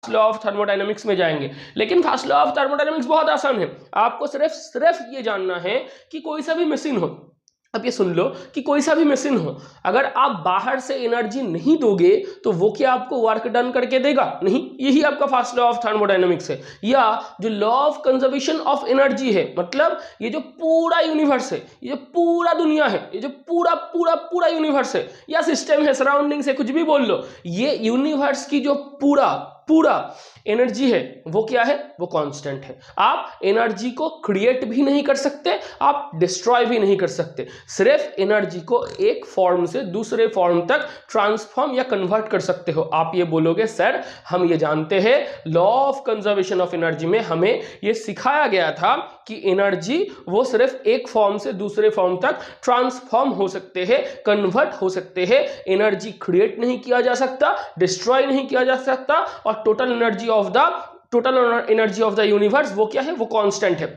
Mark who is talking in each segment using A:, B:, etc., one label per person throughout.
A: Law of thermodynamics में जाएंगे। लेकिन फर्स्ट लॉ ऑफ थर्मोडायनामिक्स बहुत आसान है, आपको सिर्फ ये जानना है कि कोई सा भी मशीन हो, अब ये सुन लो कि कोई सा भी मशीन हो, अगर आप बाहर से एनर्जी नहीं दोगे तो वो क्या आपको वर्क डन करके देगा? नहीं। यही आपका फर्स्ट लॉ ऑफ थर्मोडायनामिक्स है। या जो law of conservation of energy है, मतलब ये जो पूरा यूनिवर्स है, ये जो पूरा दुनिया है, ये जो पूरा पूरा पूरा यूनिवर्स है या सिस्टम है, सराउंडिंग से कुछ भी बोल लो, ये यूनिवर्स की जो पूरा एनर्जी है वो क्या है? वो कांस्टेंट है। आप एनर्जी को क्रिएट भी नहीं कर सकते, आप डिस्ट्रॉय भी नहीं कर सकते, सिर्फ एनर्जी को एक फॉर्म से दूसरे फॉर्म तक ट्रांसफॉर्म या कन्वर्ट कर सकते हो। आप ये बोलोगे सर हम ये जानते हैं, law of conservation of energy में हमें ये सिखाया गया था कि एनर्जी वो सिर्फ एक फॉर्म से दूसरे फॉर्म तक ट्रांसफॉर्म हो सकते हैं, कन्वर्ट हो सकते हैं, एनर्जी क्रिएट नहीं किया जा सकता, डिस्ट्रॉय नहीं किया जा सकता, और total energy of the universe वो क्या है? वो कांस्टेंट है।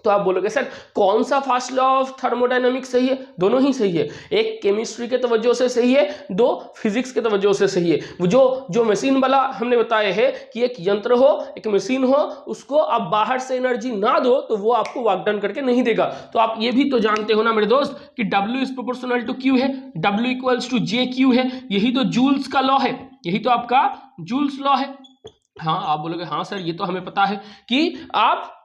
A: तो आप बोलोगे सर कौन सा फर्स्ट लॉ ऑफ थर्मोडायनामिक्स सही है? दोनों ही सही है, एक केमिस्ट्री के तवज्जो से सही है, दो फिजिक्स के तवज्जो से सही है। वो जो मशीन वाला हमने बताया है कि एक यंत्र हो, एक मशीन हो, उसको आप बाहर से एनर्जी ना दो तो वो आपको वर्क डन करके नहीं देगा। तो आप ये भी तो जानते हो ना मेरे दोस्त कि W is proportional to Q है, W इक्वल्स टू JQ है, यही तो जूल्स का लॉ है, यही तो आपका जूल्स लॉ है। हाँ, आप बोलोगे हाँ सर ये तो हमें पता है कि आप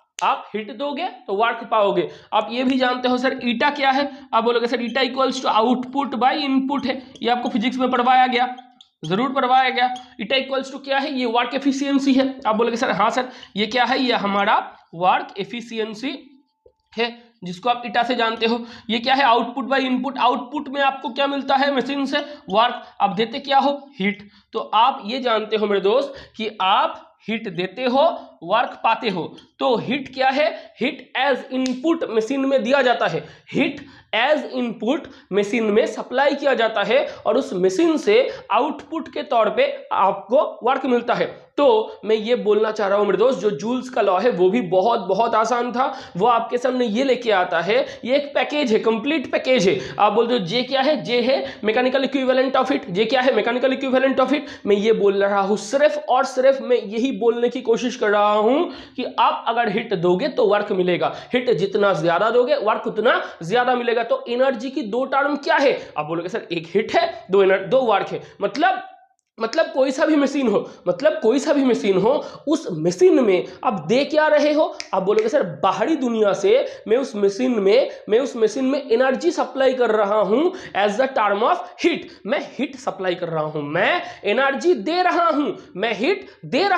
A: हिट दोगे तो वर्क पाओगे। आप ये भी जानते हो सर ईटा क्या है? आप बोलोगे sir eta equals to output by input है, ये आपको फिजिक्स में पढ़वाया गया, जरूर पढ़वाया गया। ईटा इक्वल्स टू क्या है? ये वर्क एफिशिएंसी है। आप बोलोगे सर हाँ सर ये क्या है? ये हमारा वर्क एफिशिएंसी है, जिसको आप ईटा से जानते हो। ये क्या है? Output by input. आउटपुट में आपको क्या मिलता है मशीन से? वर्क। आप देते क्या हो? हीट। तो आप ये जानते हो मेरे दोस्त कि आप हीट देते हो, वर्क पाते हो। तो हीट क्या है? हीट एज इनपुट मशीन में दिया जाता है, हीट एज इनपुट मशीन में सप्लाई किया जाता है और उस मशीन से आउटपुट के तौर पे आपको वर्क मिलता है। तो मैं ये बोलना चाह रहा हूं मेरे दोस्त, जो जूल्स का लॉ है वो भी बहुत बहुत आसान था, वो आपके सामने ये लेके आता है, ये एक पैकेज है, कंप्लीट पैकेज है। आप बोलते हो जे क्या है? जे है मैकेनिकल इक्विवेलेंट ऑफ हीट। जे क्या है? Mechanical equivalent of heat. मैं ये बोल रहा हूं, सिर्फ और सिर्फ मैं यही बोलने की कोशिश कर रहा हूं कि आप अगर हिट दोगे तो वर्क मिलेगा, हिट जितना ज्यादा दोगे वर्क उतना ज्यादा मिलेगा। तो एनर्जी की दो टर्म क्या है? आप बोलोगे सर एक हिट है, दो वर्क है। मतलब कोई सा भी मशीन हो, उस मशीन में आप दे क्या रहे हो? आप बोलोगे सर बाहरी दुनिया से मैं उस मशीन में एनर्जी सप्लाई कर रहा हूं as the term of heat. मैं हीट सप्लाई कर रहा हूं, मैं एनर्जी दे रहा हूं, मैं हीट दे रहा